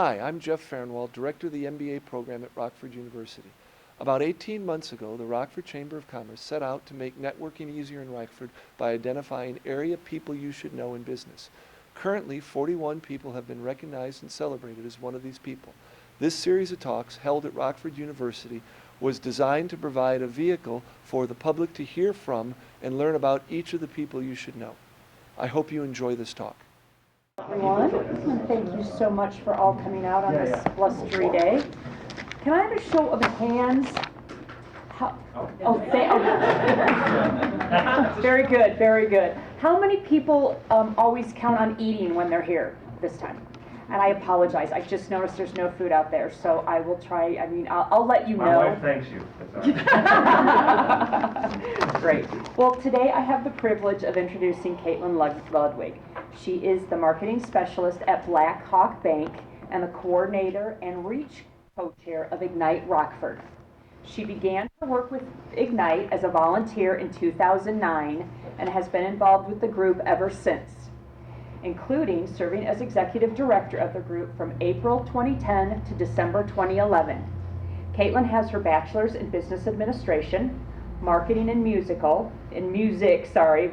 Hi, I'm Jeff Farnwell, Director of the MBA program at Rockford University. About 18 months ago, the Rockford Chamber of Commerce set out to make networking easier in Rockford by identifying area people you should know in business. Currently, 41 people have been recognized and celebrated as one of these people. This series of talks, held at Rockford University, was designed to provide a vehicle for the public to hear from and learn about each of the people you should know. I hope you enjoy this talk. Everyone, and thank you so much for all coming out on this blustery day. Can I have a show of hands? Very good, very good. How many people always count on eating when they're here this time? And I apologize, I just noticed there's no food out there, so I will try, I'll let you know. My wife thanks you. Great. Well, today I have the privilege of introducing Caitlin Ludwig. She is the marketing specialist at Blackhawk Bank and the coordinator and reach co-chair of Ignite Rockford. She began her work with Ignite as a volunteer in 2009 and has been involved with the group ever since, including serving as executive director of the group from April 2010 to December 2011. Caitlin has her bachelor's in business administration, marketing and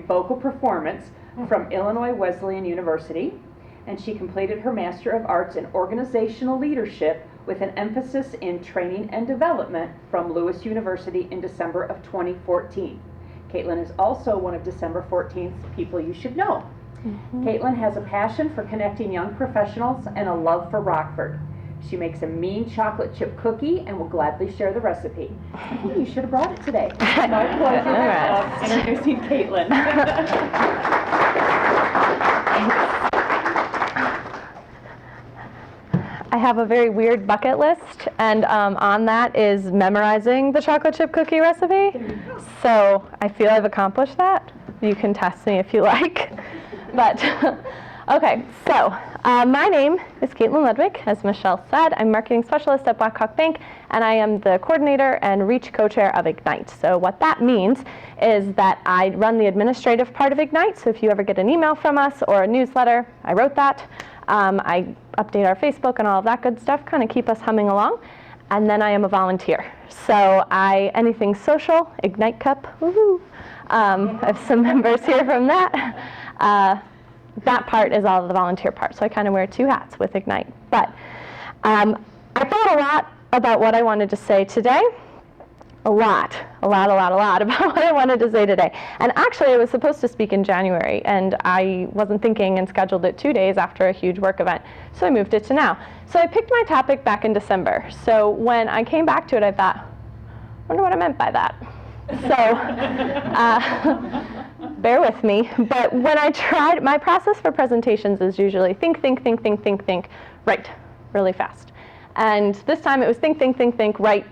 vocal performance from Illinois Wesleyan University, and she completed her Master of Arts in Organizational Leadership with an emphasis in training and development from Lewis University in December of 2014. Caitlin is also one of December 14th's People You Should Know. Caitlin has a passion for connecting young professionals and a love for Rockford. She makes a mean chocolate chip cookie and will gladly share the recipe. I think you should have brought it today. It's my pleasure of introducing Caitlin. I have a very weird bucket list, and on that is memorizing the chocolate chip cookie recipe. So I feel I've accomplished that. You can test me if you like. But, okay, so my name is Caitlin Ludwig, as Michelle said. I'm marketing specialist at Blackhawk Bank, and I am the coordinator and reach co-chair of Ignite. So what that means is that I run the administrative part of Ignite. So if you ever get an email from us or a newsletter, I wrote that. I update our Facebook and all of that good stuff, kind of keep us humming along. And then I am a volunteer. So anything social, Ignite Cup, woohoo. I have some members here from that. That part is all of the volunteer part, so I kind of wear two hats with Ignite. But I thought a lot about what I wanted to say today. A lot about what I wanted to say today. And actually, I was supposed to speak in January, and I wasn't thinking and scheduled it 2 days after a huge work event, so I moved it to now. So I picked my topic back in December. So when I came back to it, I thought, I wonder what I meant by that. So bear with me. But when I tried, my process for presentations is usually think, write really fast. And this time it was think, write,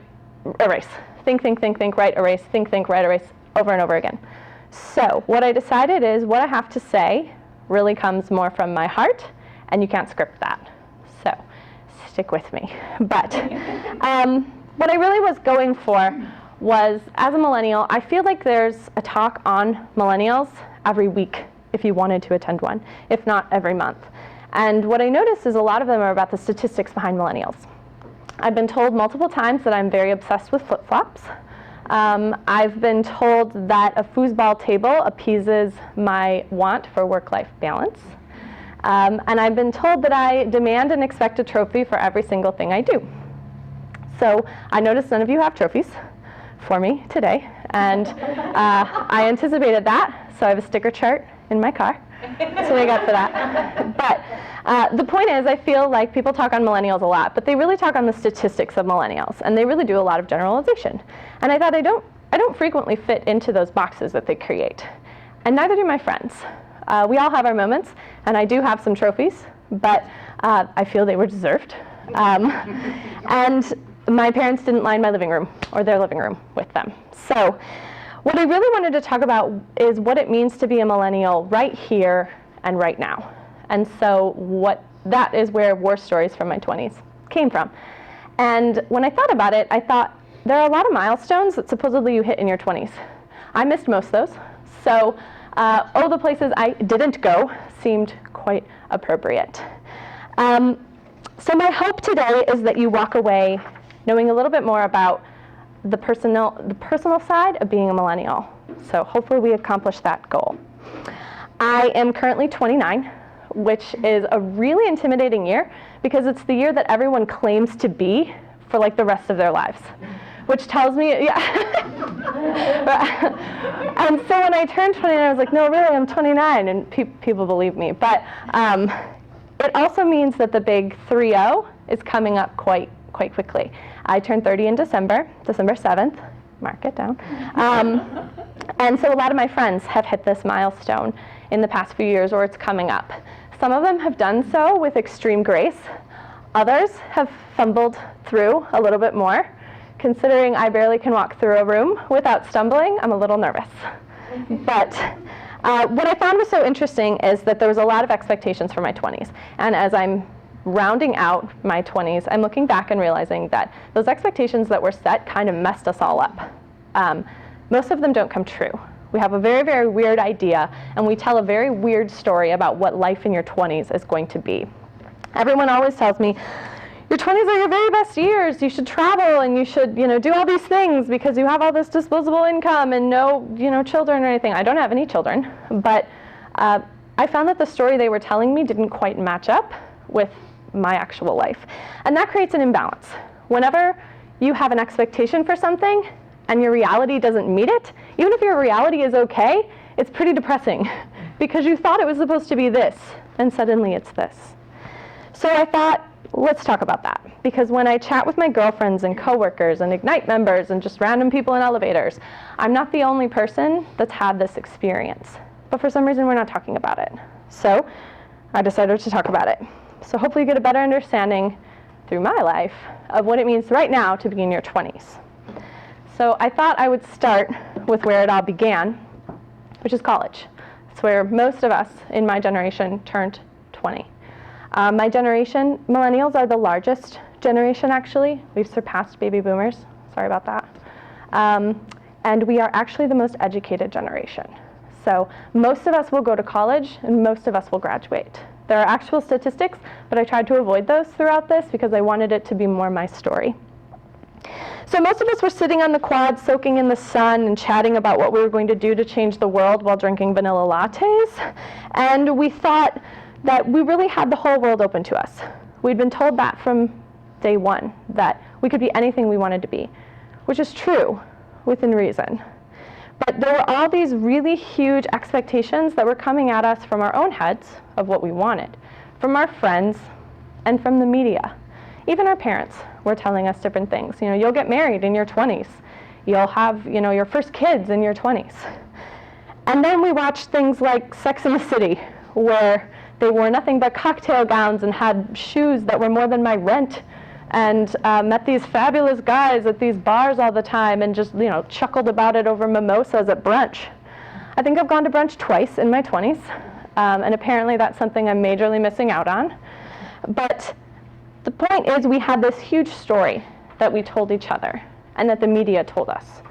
erase. Think, write, erase, think, write, erase, over and over again. So what I decided is what I have to say really comes more from my heart, and you can't script that. So stick with me. But what I really was going for was, as a millennial, I feel like there's a talk on millennials every week if you wanted to attend one, if not every month. And what I noticed is a lot of them are about the statistics behind millennials. I've been told multiple times that I'm very obsessed with flip-flops. I've been told that a foosball table appeases my want for work-life balance. And I've been told that I demand and expect a trophy for every single thing I do. So I noticed none of you have trophies for me today, and I anticipated that, so I have a sticker chart in my car. That's what I got for that. But the point is, I feel like people talk on millennials a lot, but they really talk on the statistics of millennials, and they really do a lot of generalization. And I thought I don't frequently fit into those boxes that they create, and neither do my friends. We all have our moments, and I do have some trophies, but I feel they were deserved. And my parents didn't line my living room or their living room with them. So what I really wanted to talk about is what it means to be a millennial right here and right now. And so that is where war stories from my 20s came from. And when I thought about it, I thought there are a lot of milestones that supposedly you hit in your 20s. I missed most of those. So all the places I didn't go seemed quite appropriate. So my hope today is that you walk away knowing a little bit more about the personal side of being a millennial. So hopefully we accomplish that goal. I am currently 29, which is a really intimidating year because it's the year that everyone claims to be for like the rest of their lives, which tells me, yeah. And so when I turned 29, I was like, no, really, I'm 29, and people believe me. But it also means that the big 3-0 is coming up quite quickly. I turned 30 in December 7th, mark it down. And so a lot of my friends have hit this milestone in the past few years, or it's coming up. Some of them have done so with extreme grace. Others have fumbled through a little bit more. Considering I barely can walk through a room without stumbling, I'm a little nervous. But what I found was so interesting is that there was a lot of expectations for my 20s. And as I'm rounding out my 20s, I'm looking back and realizing that those expectations that were set kind of messed us all up. Most of them don't come true. We have a very, very weird idea, and we tell a very weird story about what life in your 20s is going to be. Everyone always tells me, your 20s are your very best years. You should travel and you should, do all these things because you have all this disposable income and no, children or anything. I don't have any children, but I found that the story they were telling me didn't quite match up with my actual life. And that creates an imbalance. Whenever you have an expectation for something and your reality doesn't meet it, even if your reality is okay, it's pretty depressing because you thought it was supposed to be this and suddenly it's this. So I thought, let's talk about that, because when I chat with my girlfriends and coworkers and Ignite members and just random people in elevators, I'm not the only person that's had this experience. But for some reason, we're not talking about it. So I decided to talk about it. So hopefully you get a better understanding through my life of what it means right now to be in your 20s. So I thought I would start with where it all began, which is college. It's where most of us in my generation turned 20. My generation, millennials, are the largest generation, actually. We've surpassed baby boomers. Sorry about that. And we are actually the most educated generation. So most of us will go to college, and most of us will graduate. There are actual statistics, but I tried to avoid those throughout this because I wanted it to be more my story. So most of us were sitting on the quad, soaking in the sun, and chatting about what we were going to do to change the world while drinking vanilla lattes. And we thought that we really had the whole world open to us. We'd been told that from day one, that we could be anything we wanted to be, which is true within reason. But there were all these really huge expectations that were coming at us from our own heads of what we wanted, from our friends, and from the media. Even our parents were telling us different things. You'll get married in your 20s. You'll have, your first kids in your 20s. And then we watched things like Sex and the City, where they wore nothing but cocktail gowns and had shoes that were more than my rent, and met these fabulous guys at these bars all the time and just, chuckled about it over mimosas at brunch. I think I've gone to brunch twice in my 20s, and apparently that's something I'm majorly missing out on. But the point is, we had this huge story that we told each other and that the media told us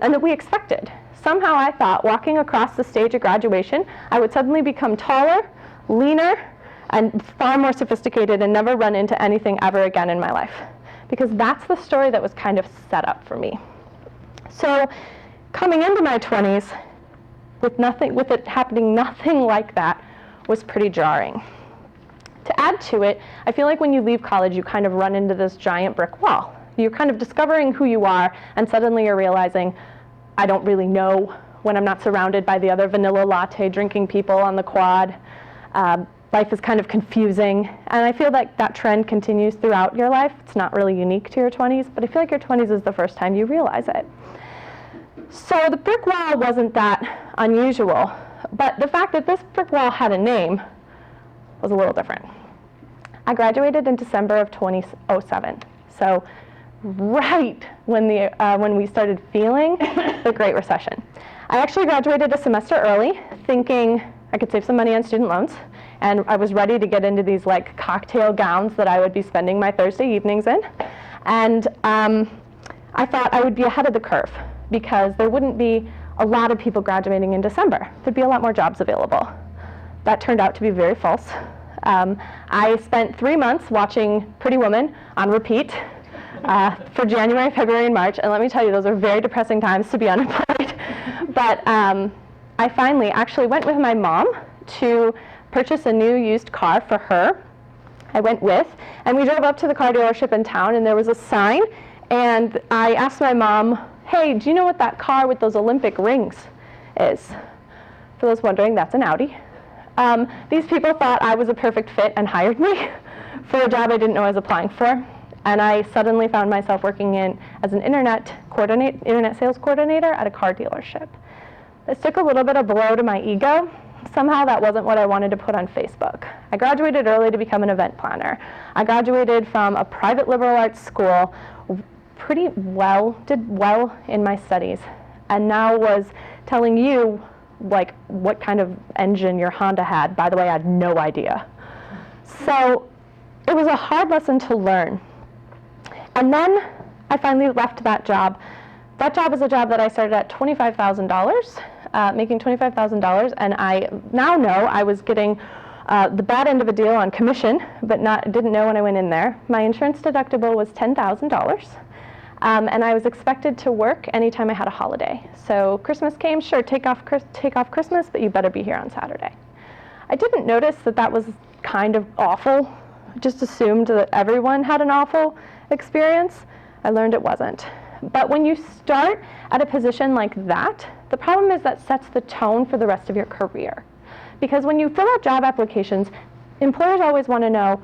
and that we expected. Somehow I thought walking across the stage at graduation, I would suddenly become taller, leaner, and far more sophisticated and never run into anything ever again in my life. Because that's the story that was kind of set up for me. So coming into my 20s, with it happening nothing like that, was pretty jarring. To add to it, I feel like when you leave college, you kind of run into this giant brick wall. You're kind of discovering who you are, and suddenly you're realizing, I don't really know when I'm not surrounded by the other vanilla latte drinking people on the quad. Life is kind of confusing, and I feel like that trend continues throughout your life. It's not really unique to your 20s, but I feel like your 20s is the first time you realize it. So the brick wall wasn't that unusual, but the fact that this brick wall had a name was a little different. I graduated in December of 2007, so right when we started feeling the Great Recession. I actually graduated a semester early, thinking I could save some money on student loans, and I was ready to get into these cocktail gowns that I would be spending my Thursday evenings in. And I thought I would be ahead of the curve because there wouldn't be a lot of people graduating in December. There'd be a lot more jobs available. That turned out to be very false. I spent 3 months watching Pretty Woman on repeat for January, February, and March, and let me tell you, those are very depressing times to be unemployed. But I finally actually went with my mom to purchase a new used car for her. I went with, and we drove up to the car dealership in town, and there was a sign, and I asked my mom, hey, do you know what that car with those Olympic rings is? For those wondering, that's an Audi. These people thought I was a perfect fit and hired me for a job I didn't know I was applying for, and I suddenly found myself working as an internet sales coordinator at a car dealership. This took a little bit of blow to my ego. Somehow that wasn't what I wanted to put on Facebook. I graduated early to become an event planner. I graduated from a private liberal arts school, did well in my studies, and now was telling you like what kind of engine your Honda had. By the way, I had no idea. So it was a hard lesson to learn. And then I finally left that job. That job is a job that I started at $25,000, making $25,000, and I now know I was getting the bad end of a deal on commission, but didn't know when I went in there. My insurance deductible was $10,000, and I was expected to work anytime I had a holiday. So Christmas came, sure, take off Christmas, but you better be here on Saturday. I didn't notice that was kind of awful. I just assumed that everyone had an awful experience. I learned it wasn't. But when you start at a position like that, the problem is that sets the tone for the rest of your career. Because when you fill out job applications, employers always want to know,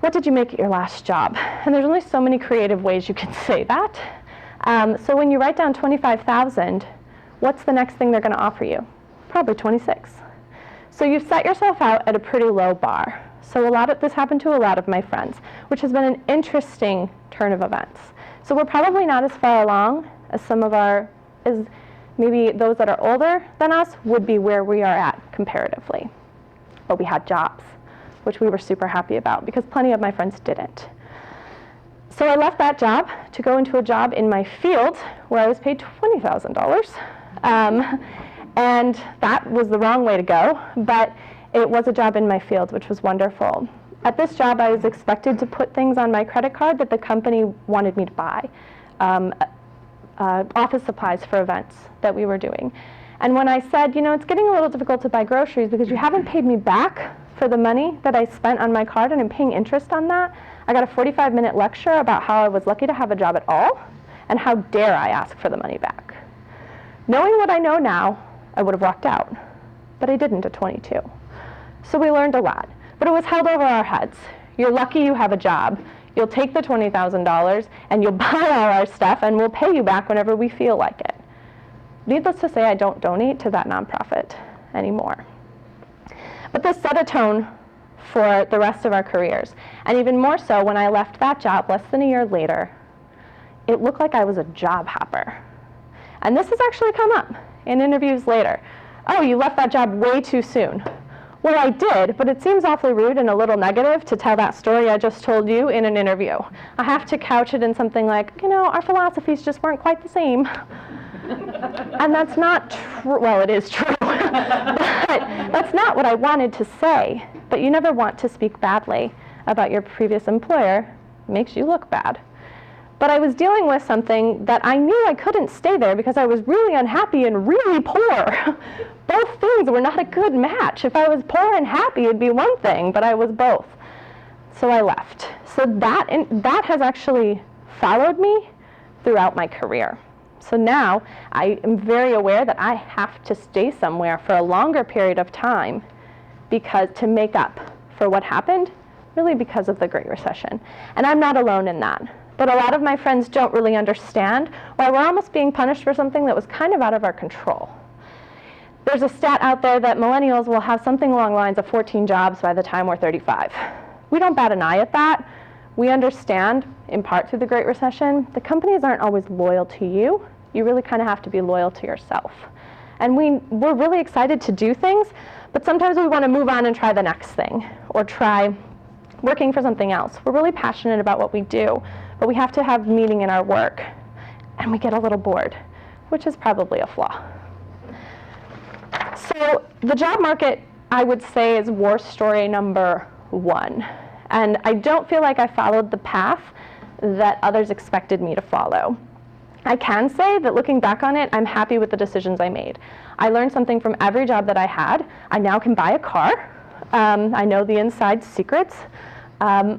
what did you make at your last job? And there's only so many creative ways you can say that. So when you write down 25,000, what's the next thing they're going to offer you? Probably 26. So you've set yourself out at a pretty low bar. So this happened to a lot of my friends, which has been an interesting turn of events. So we're probably not as far along as as maybe those that are older than us would be where we are at comparatively. But we had jobs, which we were super happy about because plenty of my friends didn't. So I left that job to go into a job in my field where I was paid $20,000. And that was the wrong way to go, but it was a job in my field, which was wonderful. At this job, I was expected to put things on my credit card that the company wanted me to buy, office supplies for events that we were doing. And when I said, it's getting a little difficult to buy groceries because you haven't paid me back for the money that I spent on my card and I'm paying interest on that, I got a 45-minute lecture about how I was lucky to have a job at all and how dare I ask for the money back. Knowing what I know now, I would have walked out, but I didn't at 22. So we learned a lot. But it was held over our heads. You're lucky you have a job. You'll take the $20,000 and you'll buy all our stuff and we'll pay you back whenever we feel like it. Needless to say, I don't donate to that nonprofit anymore. But this set a tone for the rest of our careers. And even more so when I left that job less than a year later, it looked like I was a job hopper. And this has actually come up in interviews later. Oh, you left that job way too soon. Well, I did, but it seems awfully rude and a little negative to tell that story I just told you in an interview. I have to couch it in something like, our philosophies just weren't quite the same. And that's not true. Well, it is true. But that's not what I wanted to say. But you never want to speak badly about your previous employer. It makes you look bad. But I was dealing with something that I knew I couldn't stay there because I was really unhappy and really poor. Both things were not a good match. If I was poor and happy, it'd be one thing, but I was both. So I left. So that has actually followed me throughout my career. So now I am very aware that I have to stay somewhere for a longer period of time to make up for what happened, really because of the Great Recession. And I'm not alone in that. But a lot of my friends don't really understand why we're almost being punished for something that was kind of out of our control. There's a stat out there that millennials will have something along the lines of 14 jobs by the time we're 35. We don't bat an eye at that. We understand, in part through the Great Recession, the companies aren't always loyal to you. You really kind of have to be loyal to yourself. And we're really excited to do things, but sometimes we want to move on and try the next thing, or try working for something else. We're really passionate about what we do, but we have to have meaning in our work, and we get a little bored, which is probably a flaw. So the job market I would say, is war story number 1. And I don't feel like I followed the path that others expected me to follow. I can say that looking back on it, I'm happy with the decisions I made. I learned something from every job that I had. I now can buy a car. I know the inside secrets. I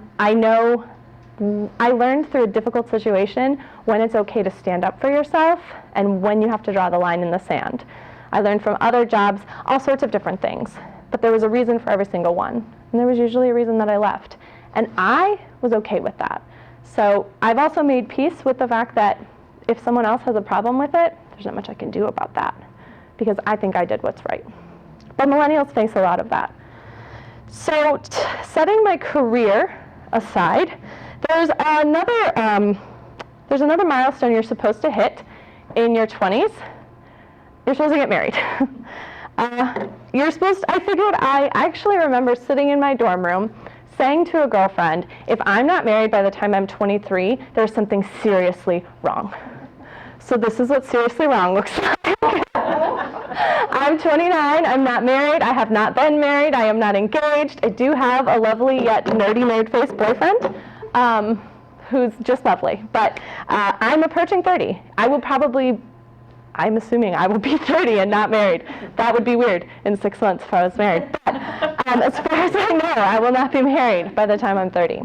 learned through a difficult situation when it's okay to stand up for yourself and when you have to draw the line in the sand. I learned from other jobs all sorts of different things, but there was a reason for every single one. And there was usually a reason that I left. And I was okay with that. So I've also made peace with the fact that if someone else has a problem with it, there's not much I can do about that, because I think I did what's right. But millennials face a lot of that. So setting my career aside, there's another milestone you're supposed to hit in your 20s. You're supposed to get married. I actually remember sitting in my dorm room saying to a girlfriend, if I'm not married by the time I'm 23, there's something seriously wrong. So this is what seriously wrong looks like. I'm 29, I'm not married, I have not been married, I am not engaged. I do have a lovely yet nerdy nerd-faced boyfriend who's just lovely. But I'm approaching 30. I'm assuming I will be 30 and not married. That would be weird in 6 months if I was married. But as far as I know, I will not be married by the time I'm 30.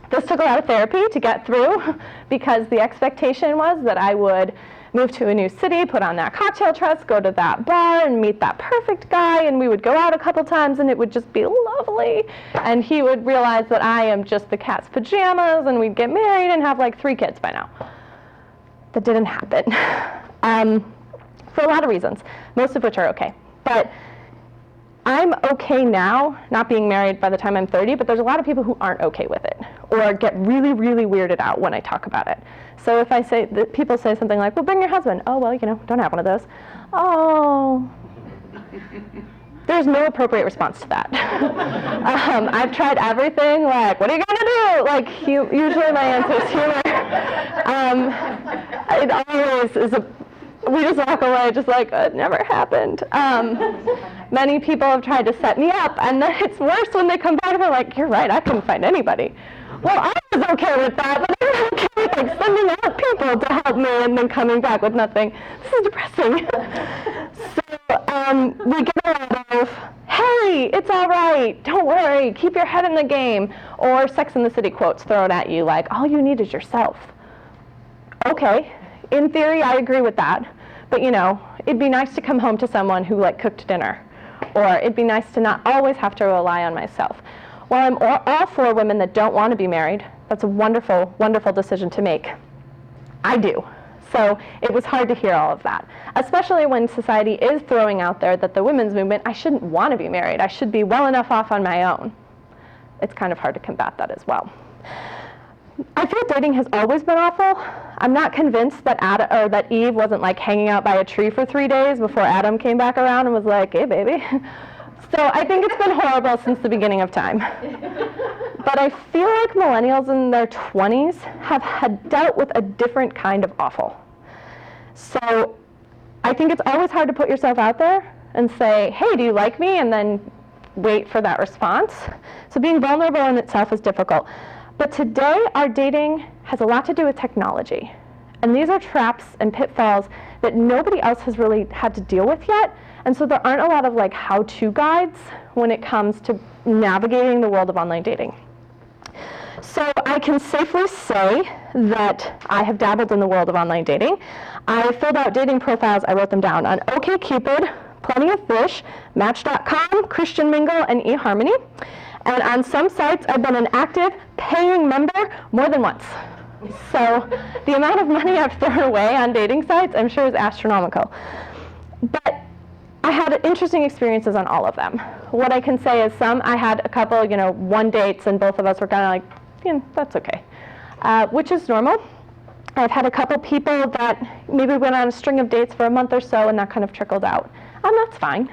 This took a lot of therapy to get through because the expectation was that I would move to a new city, put on that cocktail dress, go to that bar and meet that perfect guy, and we would go out a couple times and it would just be lovely. And he would realize that I am just the cat's pajamas and we'd get married and have like 3 kids by now. That didn't happen. For a lot of reasons, most of which are okay. But I'm okay now, not being married by the time I'm 30, but there's a lot of people who aren't okay with it or get really, really weirded out when I talk about it. So if I say that people say something like, well, bring your husband. Oh, well, don't have one of those. Oh. There's no appropriate response to that. I've tried everything, like, what are you going to do? Like, usually my answer is humor. It always is we just walk away just like, it never happened. Many people have tried to set me up, and then it's worse when they come back and they're like, you're right, I couldn't find anybody. Well, I was okay with that, but I'm okay with like sending out people to help me and then coming back with nothing. This is depressing. So we get a lot of, hey, it's all right, don't worry, keep your head in the game, or Sex and the City quotes thrown at you like, all you need is yourself. Okay, in theory, I agree with that, but it'd be nice to come home to someone who like cooked dinner, or it'd be nice to not always have to rely on myself. While I'm all for women that don't want to be married, that's a wonderful, wonderful decision to make. I do. So it was hard to hear all of that, especially when society is throwing out there that the women's movement, I shouldn't want to be married. I should be well enough off on my own. It's kind of hard to combat that as well. I feel dating has always been awful. I'm not convinced that Eve wasn't like hanging out by a tree for 3 days before Adam came back around and was like, hey, baby. So I think it's been horrible since the beginning of time. But I feel like millennials in their 20s have had dealt with a different kind of awful. So I think it's always hard to put yourself out there and say, hey, do you like me? And then wait for that response. So being vulnerable in itself is difficult. But today, our dating has a lot to do with technology. And these are traps and pitfalls that nobody else has really had to deal with yet. And so there aren't a lot of like how-to guides when it comes to navigating the world of online dating. So I can safely say that I have dabbled in the world of online dating. I filled out dating profiles, I wrote them down on OkCupid, Plenty of Fish, Match.com, Christian Mingle, and eHarmony. And on some sites, I've been an active, paying member more than once. So the amount of money I've thrown away on dating sites, I'm sure is astronomical. But I had interesting experiences on all of them. What I can say is I had a couple, one dates, and both of us were kind of like, that's okay, which is normal. I've had a couple people that maybe went on a string of dates for a month or so, and that kind of trickled out, and that's fine.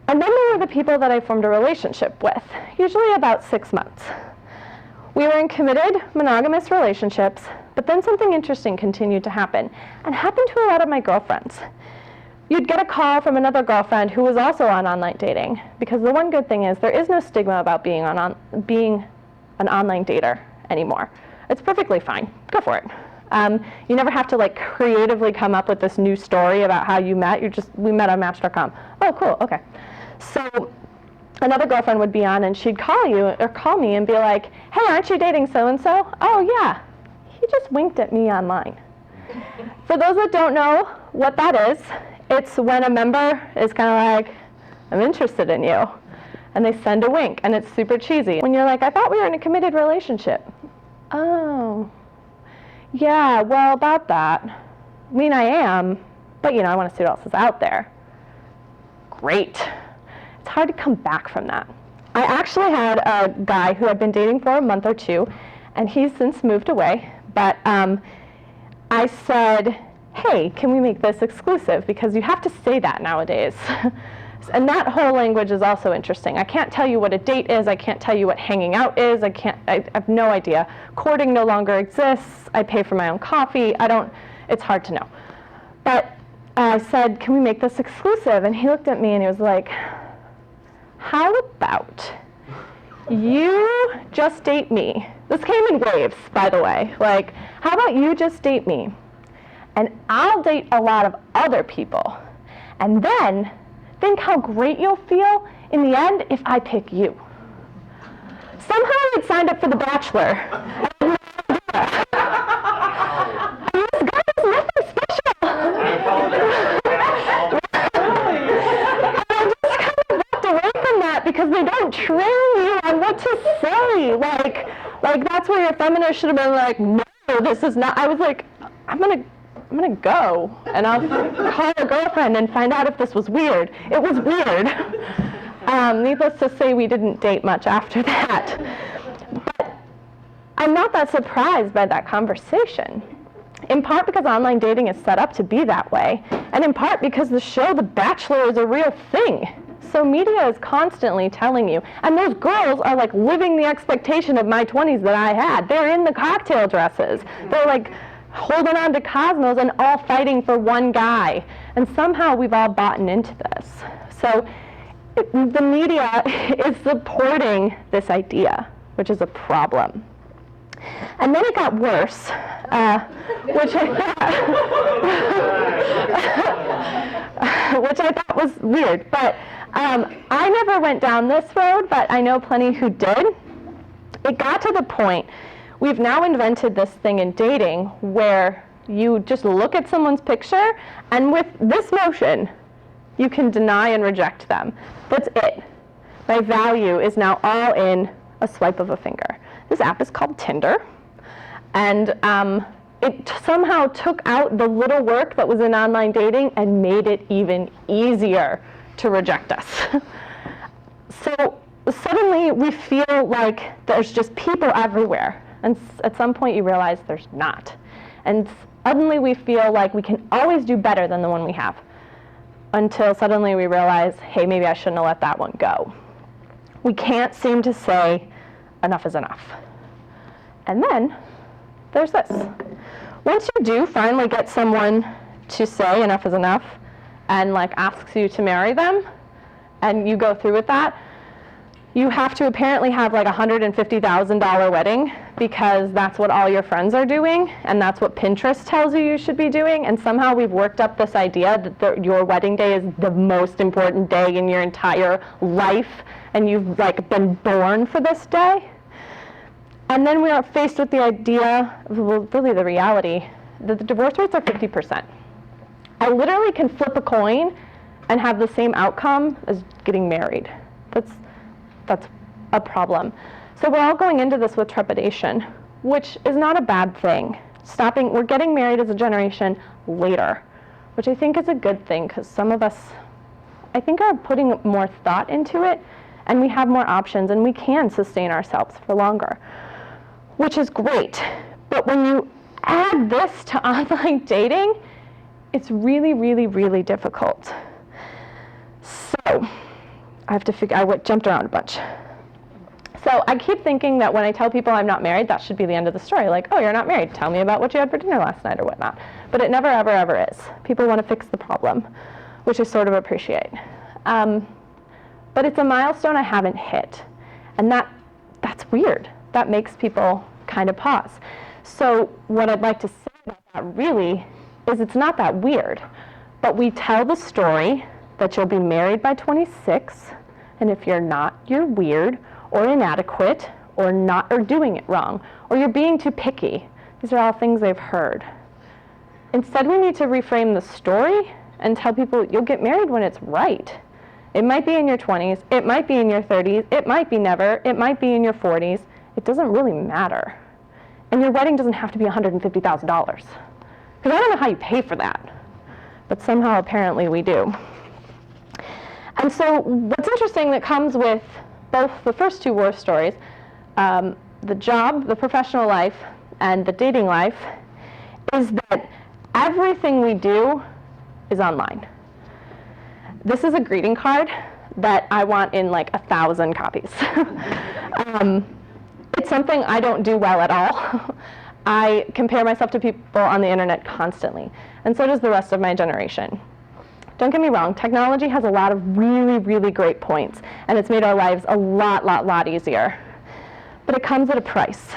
And then there were the people that I formed a relationship with, usually about 6 months. We were in committed, monogamous relationships, but then something interesting continued to happen, and happened to a lot of my girlfriends. you'd get a call from another girlfriend who was also on online dating. Because the one good thing is there is no stigma about being an online dater anymore. It's perfectly fine. Go for it. You never have to like creatively come up with this new story about how you met. We met on Match.com. Oh, cool. Okay. So another girlfriend would be on, and she'd call you or call me and be like, "Hey, aren't you dating so and so?" "Oh yeah, he just winked at me online." For those that don't know what that is, it's when a member is kind of like, "I'm interested in you," and they send a wink, and it's super cheesy. When you're like, "I thought we were in a committed relationship." "Oh, yeah, well, about that. I mean, I am, but I want to see what else is out there." Great. It's hard to come back from that. I actually had a guy who I'd been dating for a month or two, and he's since moved away, but I said, "Hey, can we make this exclusive?" Because you have to say that nowadays. And that whole language is also interesting. I can't tell you what a date is. I can't tell you what hanging out is. I have no idea. Courting no longer exists. I pay for my own coffee. It's hard to know. But I said, "Can we make this exclusive?" And he looked at me and he was like, "How about you just date me?" This came in waves, by the way. Like, "How about you just date me? And I'll date a lot of other people. And then think how great you'll feel in the end if I pick you." Somehow I'd signed up for The Bachelor. And this guy is nothing special. And I just kind of walked away from that because they don't train you on what to say. Like that's where your feminist should have been like, "No, this is not." I was like, I'm gonna go and I'll call a girlfriend and find out if this was weird. It was weird. Needless to say, we didn't date much after that. But I'm not that surprised by that conversation. In part because online dating is set up to be that way, and in part because the show The Bachelor is a real thing. So media is constantly telling you, and those girls are like living the expectation of my 20s that I had. They're in the cocktail dresses. They're like holding on to Cosmos and all fighting for one guy. And somehow we've all bought into this. So the media is supporting this idea, which is a problem. And then it got worse, which I thought was weird. But I never went down this road, but I know plenty who did. It got to the point, we've now invented this thing in dating where you just look at someone's picture, and with this motion, you can deny and reject them. That's it. My value is now all in a swipe of a finger. This app is called Tinder, and it somehow took out the little work that was in online dating and made it even easier to reject us. So suddenly we feel like there's just people everywhere, and at some point you realize there's not. And suddenly we feel like we can always do better than the one we have, until suddenly we realize, hey, maybe I shouldn't have let that one go. We can't seem to say enough is enough. And then there's this. Once you do finally get someone to say enough is enough and like asks you to marry them, and you go through with that, you have to apparently have like a $150,000 wedding because that's what all your friends are doing, and that's what Pinterest tells you you should be doing. And somehow we've worked up this idea that your wedding day is the most important day in your entire life, and you've like been born for this day. And then we are faced with the idea, well, really the reality, that the divorce rates are 50%. I literally can flip a coin and have the same outcome as getting married. That's a problem. So we're all going into this with trepidation, which is not a bad thing. We're getting married as a generation later, which I think is a good thing, because some of us, I think, are putting more thought into it, and we have more options, and we can sustain ourselves for longer, which is great. But when you add this to online dating, it's really, really, really difficult. So I jumped around a bunch. So I keep thinking that when I tell people I'm not married, that should be the end of the story. Like, oh, you're not married. Tell me about what you had for dinner last night or whatnot. But it never, ever, ever is. People want to fix the problem. which I sort of appreciate. But it's a milestone I haven't hit. And that's weird. That makes people kind of pause. So what I'd like to say about that really is it's not that weird. But we tell the story that you'll be married by 26, and if you're not, you're weird or inadequate or doing it wrong, or you're being too picky. These are all things I've heard. Instead, we need to reframe the story and tell people you'll get married when it's right. It might be in your 20s, it might be in your 30s, it might be never, it might be in your 40s. It doesn't really matter. And your wedding doesn't have to be $150,000. Because I don't know how you pay for that. But somehow, apparently, we do. And so what's interesting that comes with both the first two war stories, the job, the professional life, and the dating life, is that everything we do is online. This is a greeting card that I want in like 1,000 copies. It's something I don't do well at all. I compare myself to people on the internet constantly, and so does the rest of my generation. Don't get me wrong, technology has a lot of really, really great points, and it's made our lives a lot easier. But it comes at a price.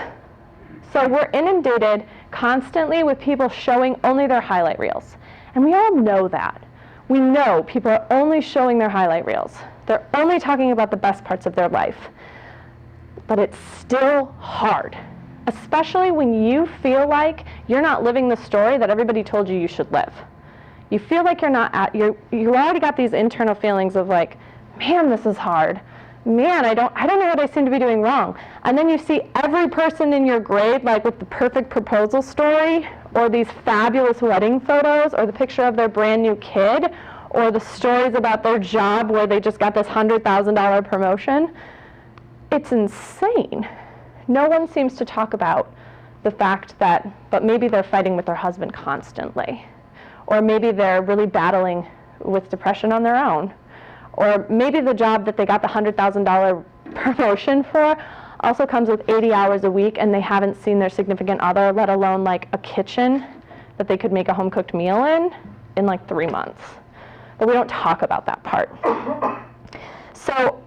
So we're inundated constantly with people showing only their highlight reels. And we all know that. We know people are only showing their highlight reels. They're only talking about the best parts of their life. But it's still hard, especially when you feel like you're not living the story that everybody told you should live. You feel like you're not you already got these internal feelings of like, man, this is hard. Man, I don't know what I seem to be doing wrong. And then you see every person in your grade like with the perfect proposal story, or these fabulous wedding photos, or the picture of their brand new kid, or the stories about their job where they just got this $100,000 promotion. It's insane. No one seems to talk about the fact that, but maybe they're fighting with their husband constantly, or maybe they're really battling with depression on their own, or maybe the job that they got the $100,000 promotion for also comes with 80 hours a week and they haven't seen their significant other, let alone like a kitchen that they could make a home-cooked meal in like 3 months. But we don't talk about that part. So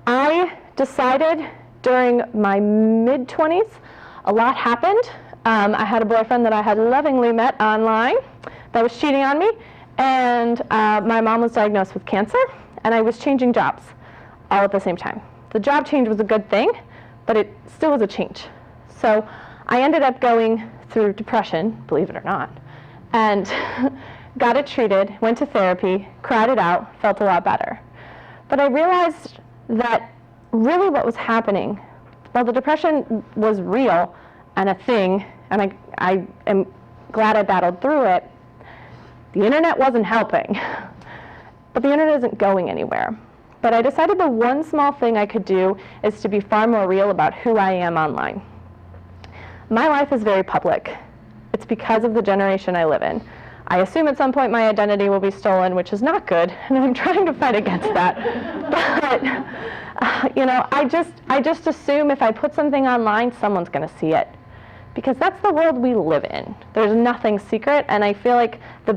I decided during my mid-20s, a lot happened. I had a boyfriend that I had lovingly met online that was cheating on me, and my mom was diagnosed with cancer, and I was changing jobs all at the same time. The job change was a good thing, but it still was a change. So I ended up going through depression, believe it or not, and got it treated, went to therapy, cried it out, felt a lot better. But I realized that really what was happening, while the depression was real and a thing, and I am glad I battled through it, the internet wasn't helping. But the internet isn't going anywhere. But I decided the one small thing I could do is to be far more real about who I am online. My life is very public. It's because of the generation I live in. I assume at some point my identity will be stolen, which is not good, and I'm trying to fight against that. But, I just assume if I put something online, someone's going to see it. Because that's the world we live in. There's nothing secret, and I feel like the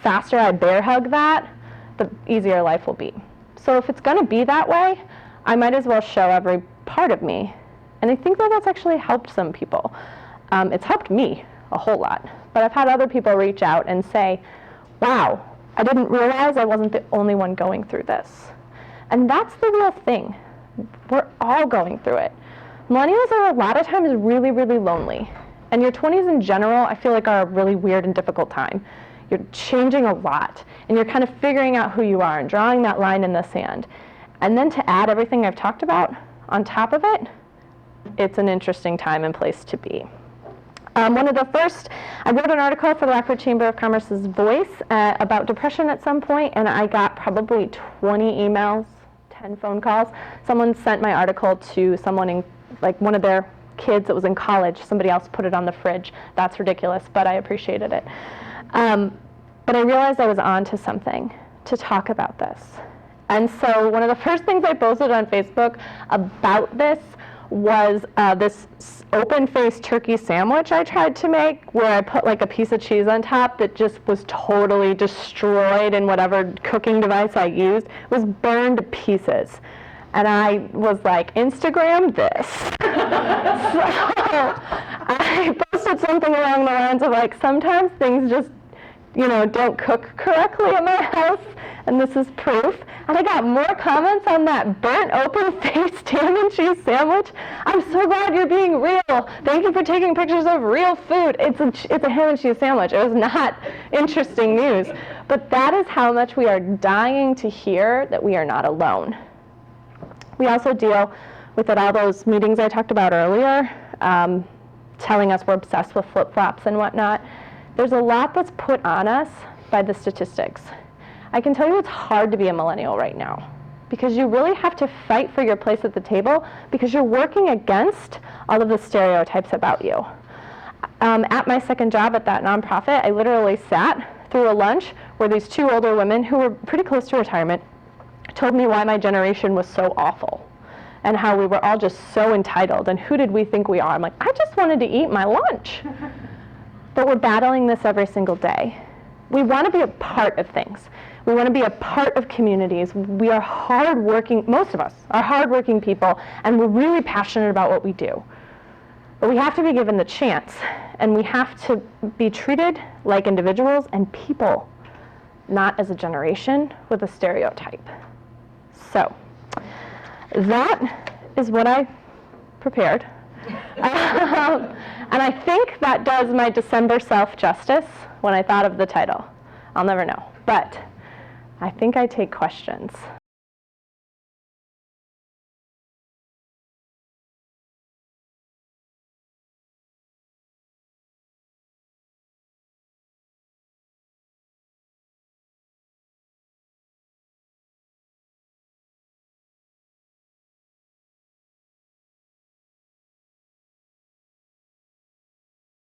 faster I bear hug that, the easier life will be. So if it's going to be that way, I might as well show every part of me. And I think that that's actually helped some people. It's helped me a whole lot. But I've had other people reach out and say, wow, I didn't realize I wasn't the only one going through this. And that's the real thing. We're all going through it. Millennials are a lot of times really, really lonely. And your 20s in general, I feel like are a really weird and difficult time. You're changing a lot, and you're kind of figuring out who you are and drawing that line in the sand. And then to add everything I've talked about on top of it, it's an interesting time and place to be. One of the first, I wrote an article for the Rockford Chamber of Commerce's Voice about depression at some point, and I got probably 20 emails, 10 phone calls. Someone sent my article to someone in, one of their kids that was in college. Somebody else put it on the fridge. That's ridiculous, but I appreciated it. But I realized I was on to something to talk about this. And so one of the first things I posted on Facebook about this was this open-faced turkey sandwich I tried to make, where I put like a piece of cheese on top that just was totally destroyed in whatever cooking device I used. It was burned to pieces. And I was like, Instagram this. So I posted something along the lines of like, sometimes things just, don't cook correctly at my house, and this is proof. And I got more comments on that burnt open-faced ham and cheese sandwich. I'm so glad you're being real. Thank you for taking pictures of real food. It's a ham and cheese sandwich. It was not interesting news. But that is how much we are dying to hear that we are not alone. We also deal with all those meetings I talked about earlier, telling us we're obsessed with flip-flops and whatnot. There's a lot that's put on us by the statistics. I can tell you it's hard to be a millennial right now, because you really have to fight for your place at the table, because you're working against all of the stereotypes about you. At my second job at that nonprofit, I literally sat through a lunch where these two older women who were pretty close to retirement told me why my generation was so awful and how we were all just so entitled and who did we think we are. I'm like, I just wanted to eat my lunch. But we're battling this every single day. We want to be a part of things. We want to be a part of communities. We are hardworking, most of us are hardworking people, and we're really passionate about what we do. But we have to be given the chance, and we have to be treated like individuals and people, not as a generation with a stereotype. So that is what I prepared. And I think that does my December self justice when I thought of the title. I'll never know. But I think I take questions.